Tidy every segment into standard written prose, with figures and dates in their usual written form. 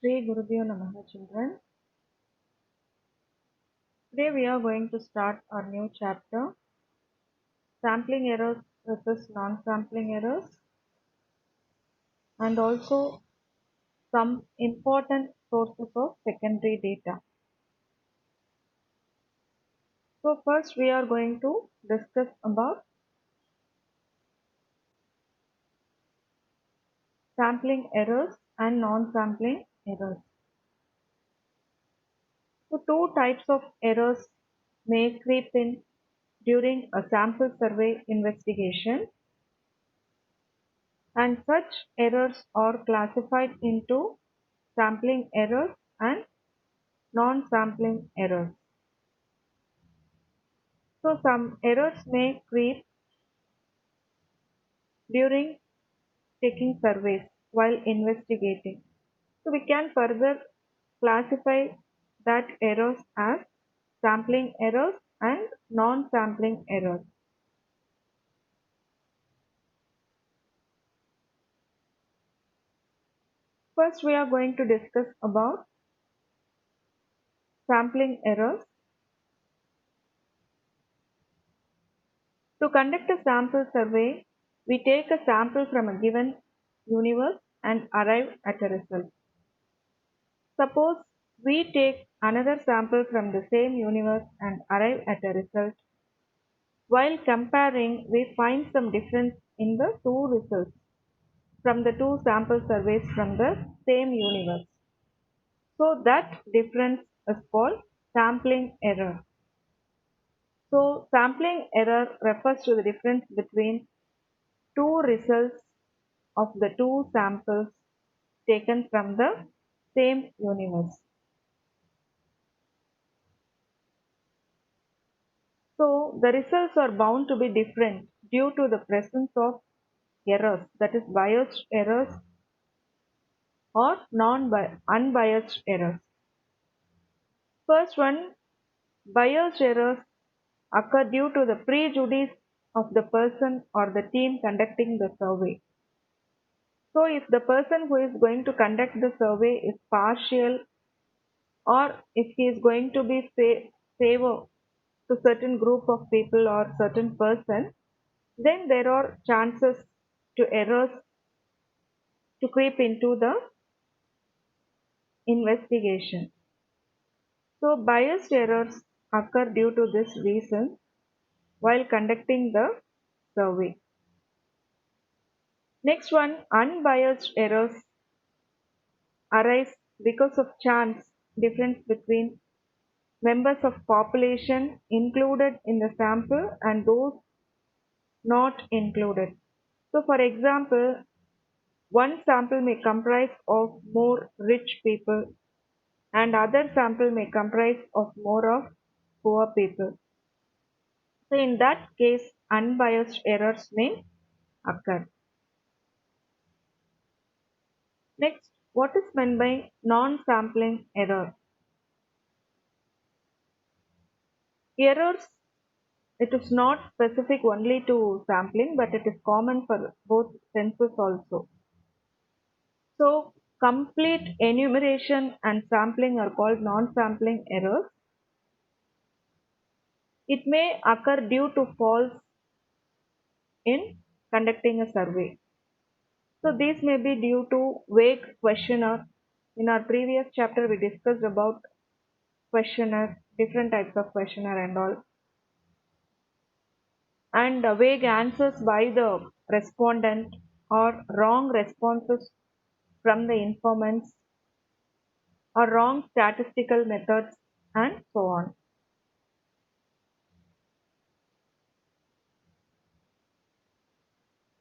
Shri Gurubhyo Namaha children. Today we are going to start our new chapter, sampling errors versus non-sampling errors, and also some important sources of secondary data. So first we are going to discuss about sampling errors and non-sampling errors. So two types of errors may creep in during a sample survey investigation, and such errors are classified into sampling errors and non-sampling errors. So some errors may creep during taking surveys while investigating. So we can further classify that errors as sampling errors and non-sampling errors. First we are going to discuss about sampling errors. To conduct a sample survey, we take a sample from a given universe and arrive at a result. Suppose we take another sample from the same universe and arrive at a result. While comparing, we find some difference in the two results from the two sample surveys from the same universe. So that difference is called sampling error. So sampling error refers to the difference between two results of the two samples taken from the same universe. So the results are bound to be different due to the presence of errors, that is biased errors or unbiased errors. First one, biased errors occur due to the prejudice of the person or the team conducting the survey. So if the person who is going to conduct the survey is partial, or if he is going to be favor to certain group of people or certain person, then there are chances to errors to creep into the investigation. So biased errors occur due to this reason while conducting the survey. Next one, unbiased errors arise because of chance difference between members of population included in the sample and those not included. So for example, one sample may comprise of more rich people and other sample may comprise of more of poor people. So in that case, unbiased errors may occur. Next, what is meant by non-sampling error? Errors, it is not specific only to sampling, but it is common for both senses also. So complete enumeration and sampling are called non-sampling errors. It may occur due to faults in conducting a survey. So these may be due to vague questionnaire. In our previous chapter, we discussed about questionnaire, different types of questionnaire and all, and vague answers by the respondent or wrong responses from the informants or wrong statistical methods and so on.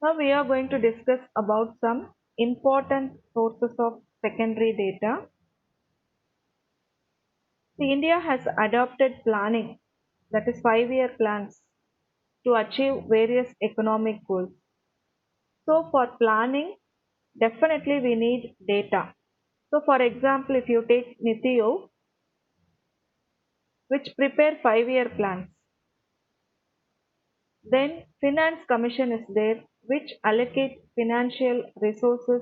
Now we are going to discuss about some important sources of secondary data. See, India has adopted planning, that is 5-year plans, to achieve various economic goals. So for planning, definitely we need data. So for example, if you take NITI, which prepare 5-year plans, then Finance Commission is there, which allocate financial resources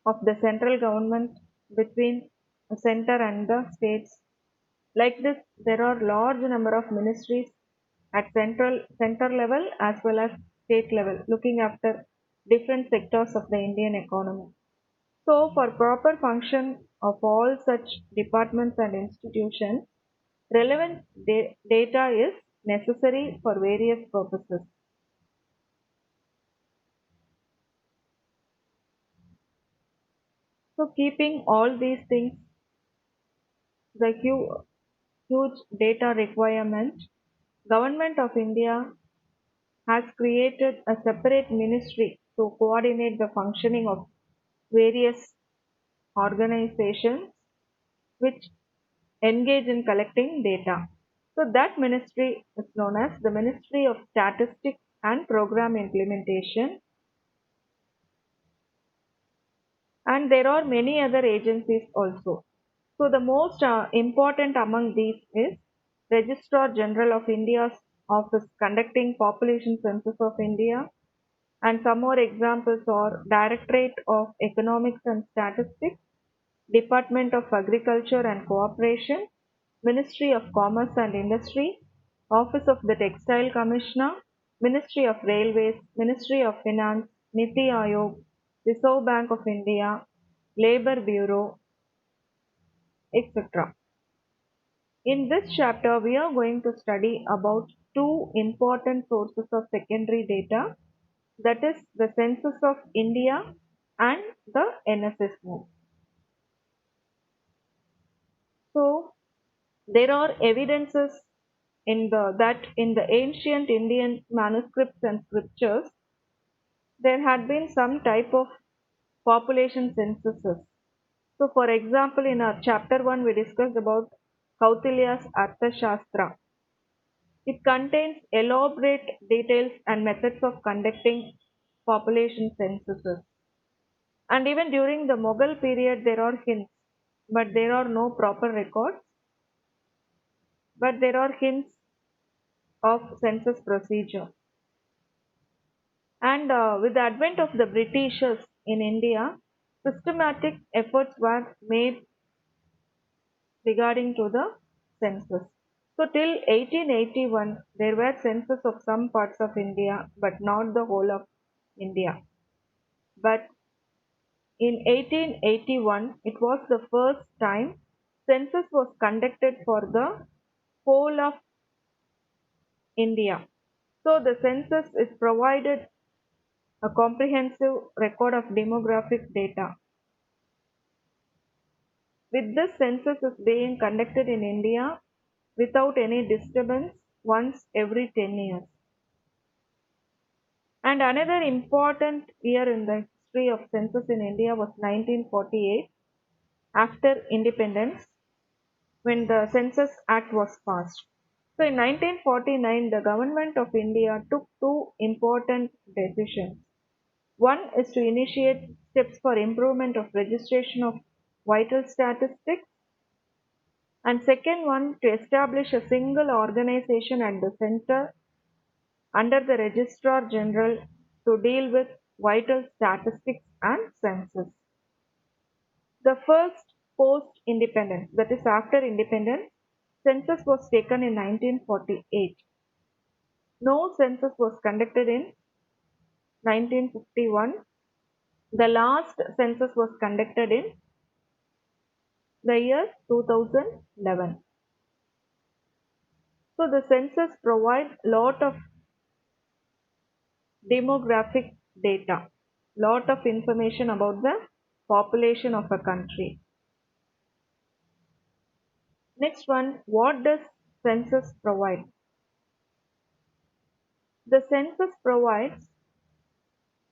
of the central government between the center and the states. Like this, there are large number of ministries at center level as well as state level, looking after different sectors of the Indian economy. So, for proper function of all such departments and institutions, relevant data is necessary for various purposes. So, keeping all these things, the huge data requirement, Government of India has created a separate ministry to coordinate the functioning of various organizations which engage in collecting data. So that ministry is known as the Ministry of Statistics and Program Implementation, and there are many other agencies also. So the most important among these is Registrar General of India's office conducting population census of India, and some more examples are Directorate of Economics and Statistics, Department of Agriculture and Cooperation, Ministry of Commerce and Industry, Office of the Textile Commissioner, Ministry of Railways, Ministry of Finance, Niti Aayog, Reserve Bank of India, Labour Bureau, etc. In this chapter, we are going to study about two important sources of secondary data, that is the Census of India and the NSS mode. So, there are evidences that in the ancient Indian manuscripts and scriptures, there had been some type of population censuses. So, for example, in our chapter 1, we discussed about Kautilya's Arthashastra. It contains elaborate details and methods of conducting population censuses. And even during the Mughal period, there are hints, but there are no proper records, but there are hints of census procedure. And with the advent of the Britishers in India, systematic efforts were made regarding to the census. So till 1881, there were census of some parts of India, but not the whole of India. But in 1881, it was the first time census was conducted for the whole of India. So the census is provided a comprehensive record of demographic data. With this census is being conducted in India without any disturbance once every 10 years. And another important year in the history of census in India was 1948, after independence, when the Census Act was passed. So in 1949, the government of India took two important decisions. One is to initiate steps for improvement of registration of vital statistics, and second one to establish a single organization at the center under the Registrar General to deal with vital statistics and census. The first post-independence, that is after independence, census was taken in 1948. No census was conducted in 1951. The last census was conducted in the year 2011. So the census provides lot of demographic data, lot of information about the population of a country. Next one, what does census provide? The census provides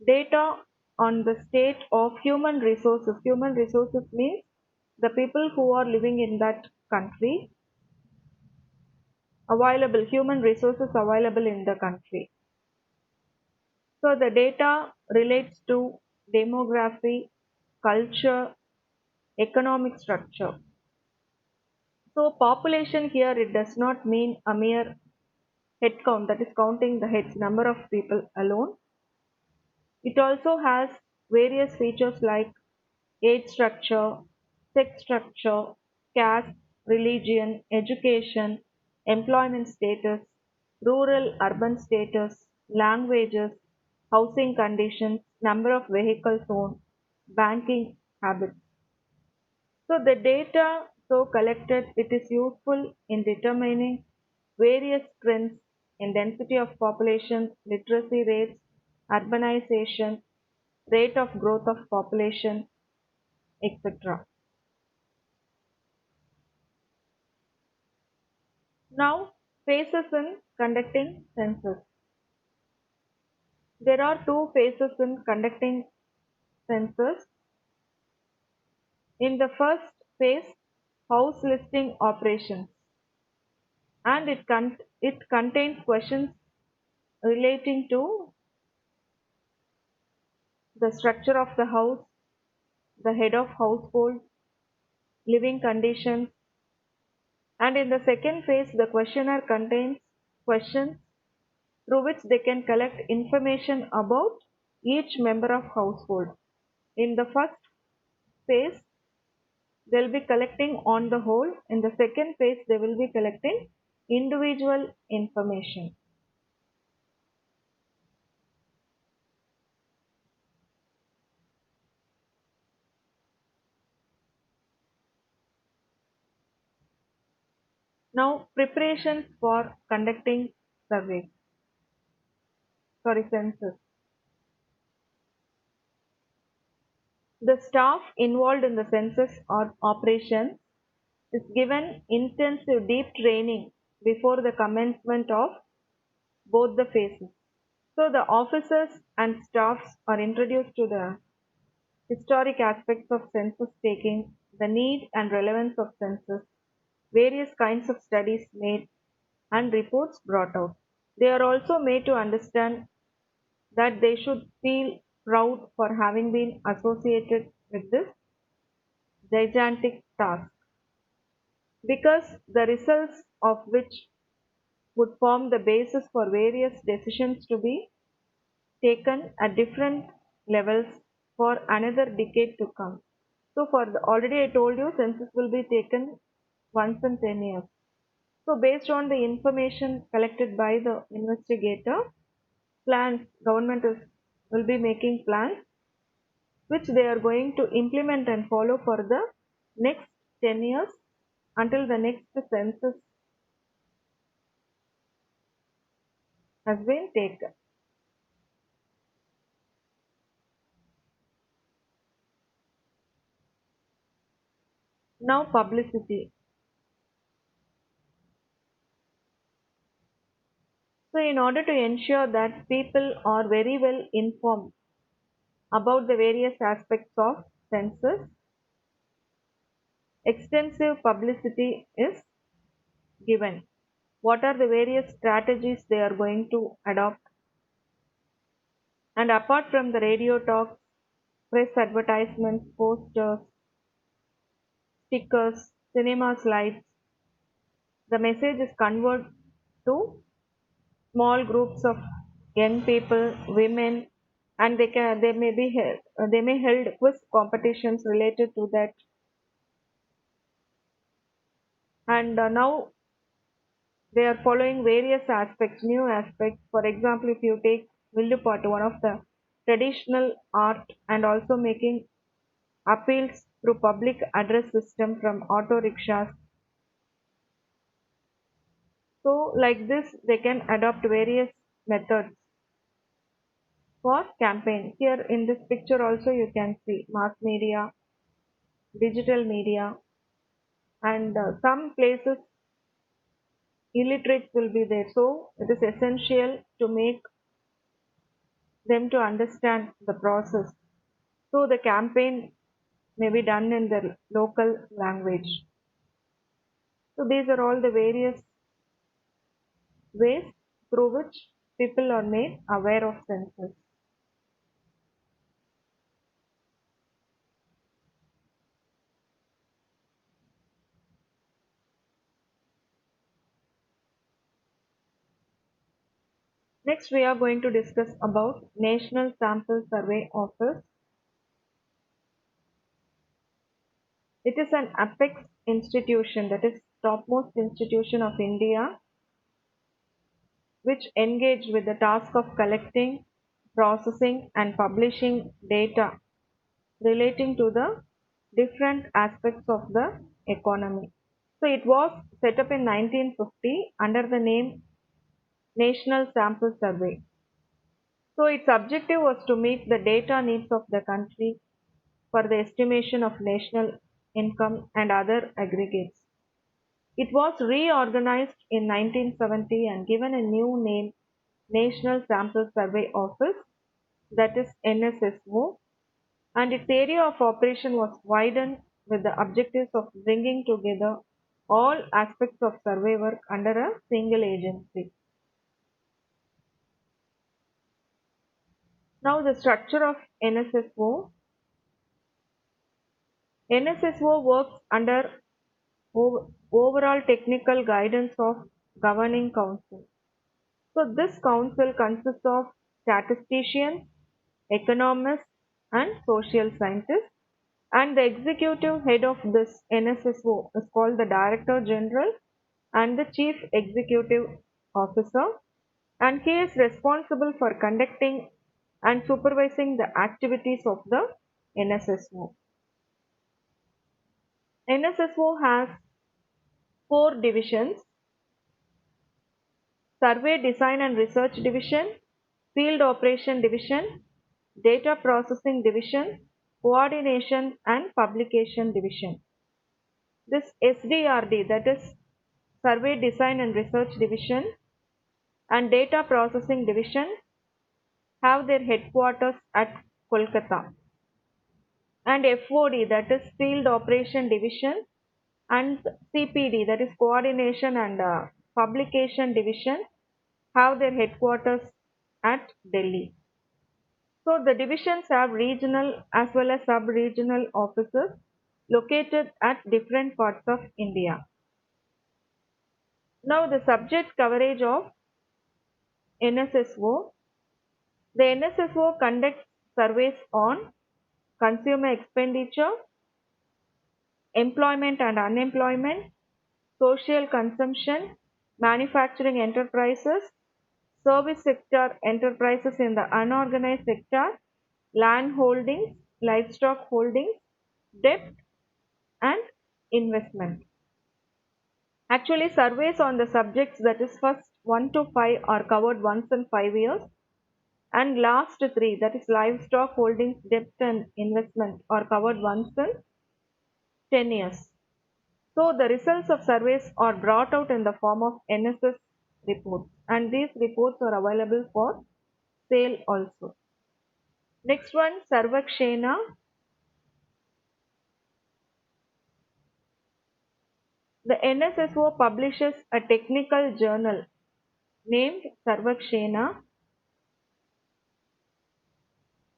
data on the state of human resources. Human resources means the people who are living in that country, available human resources available in the country. So the data relates to demography, culture, economic structure. So population here, it does not mean a mere head count, that is counting the heads, number of people alone. It also has various features like age structure, sex structure, caste, religion, education, employment status, rural urban status, languages, housing conditions, number of vehicles owned, banking habits. So the data so collected it is useful in determining various trends in density of population, literacy rates, urbanization, rate of growth of population, etc. Now, phases in conducting census. There are two phases in conducting census. In the first phase, house listing operations, and it contains questions relating to the structure of the house, the head of household, living conditions, and in the second phase, the questionnaire contains questions through which they can collect information about each member of household. In the first phase, they will be collecting on the whole. In the second phase, they will be collecting individual information. Now, preparations for conducting survey, sorry, census. The staff involved in the census or operations is given intensive deep training before the commencement of both the phases. So the officers and staffs are introduced to the historic aspects of census taking, the need and relevance of census, various kinds of studies made, and reports brought out. They are also made to understand that they should feel proud for having been associated with this gigantic task, because the results of which would form the basis for various decisions to be taken at different levels for another decade to come. So for the, already I told you census will be taken once in 10 years. So based on the information collected by the investigator, plans government will be making plans which they are going to implement and follow for the next 10 years until the next census has been taken. Now publicity. So in order to ensure that people are very well informed about the various aspects of census, extensive publicity is given. What are the various strategies they are going to adopt? And apart from the radio talks, press advertisements, posters, stickers, cinema slides, the message is conveyed to small groups of young people, women, and they may be they may held quiz competitions related to that. And now they are following various aspects, new aspects. For example, if you take Villupattu, one of the traditional art, and also making appeals through public address system from auto rickshaws. So like this, they can adopt various methods for campaign. Here in this picture also you can see mass media, digital media, and some places illiterates will be there. So it is essential to make them to understand the process. So the campaign may be done in the local language. So these are all the various ways through which people are made aware of census. Next, we are going to discuss about National Sample Survey Office. It is an apex institution, that is topmost institution of India, which engaged with the task of collecting, processing and publishing data relating to the different aspects of the economy. So it was set up in 1950 under the name National Sample Survey. So its objective was to meet the data needs of the country for the estimation of national income and other aggregates. It was reorganized in 1970 and given a new name, National Sample Survey Office, that is NSSO, and its area of operation was widened with the objectives of bringing together all aspects of survey work under a single agency. Now, the structure of NSSO. NSSO works under overall technical guidance of Governing Council. So, this council consists of statisticians, economists, and social scientists. And the executive head of this NSSO is called the Director General and the Chief Executive Officer. And he is responsible for conducting and supervising the activities of the NSSO. NSSO has four divisions: Survey Design and Research Division, Field Operation Division, Data Processing Division, Coordination and Publication Division. This SDRD, that is Survey Design and Research Division, and Data Processing Division have their headquarters at Kolkata. And FOD, that is Field Operation Division, and CPD, that is Coordination and Publication Division, have their headquarters at Delhi. So the divisions have regional as well as sub-regional offices located at different parts of India. Now the subject coverage of NSSO. The NSSO conducts surveys on consumer expenditure, employment and unemployment, social consumption, manufacturing enterprises, service sector enterprises in the unorganized sector, land holdings, livestock holdings, debt and investment. Actually, surveys on the subjects, that is first 1 to 5, are covered once in 5 years, and last 3, that is livestock holdings, debt and investment, are covered once in 10 years. So the results of surveys are brought out in the form of NSS reports, and these reports are available for sale also. Next one, Sarvakshena. The NSSO publishes a technical journal named Sarvakshena.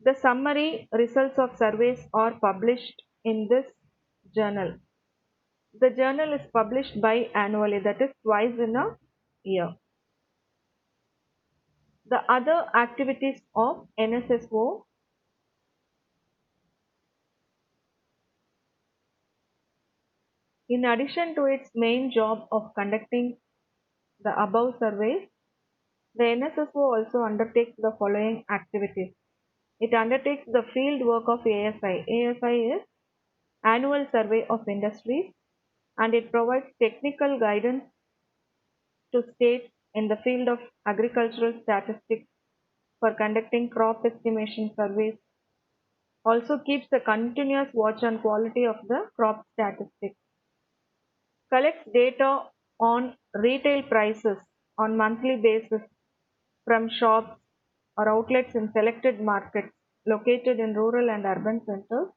The summary results of surveys are published in this journal. The journal is published biannually, that is twice in a year. The other activities of NSSO. In addition to its main job of conducting the above surveys, the NSSO also undertakes the following activities. It undertakes the field work of ASI. ASI is Annual Survey of Industries, and it provides technical guidance to states in the field of agricultural statistics for conducting crop estimation surveys. Also keeps a continuous watch on quality of the crop statistics. Collects data on retail prices on monthly basis from shops or outlets in selected markets located in rural and urban centers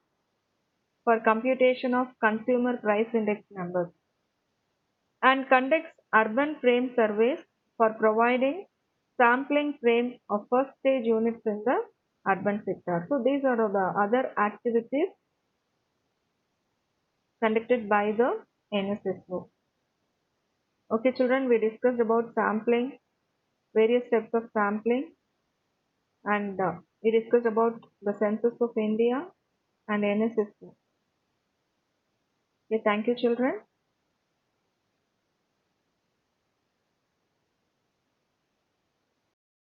for computation of consumer price index numbers, and conducts urban frame surveys for providing sampling frame of first stage units in the urban sector. So these are the other activities conducted by the NSSO. Okay children, we discussed about sampling, various steps of sampling, and we discussed about the census of India and NSSO. Okay, thank you, children.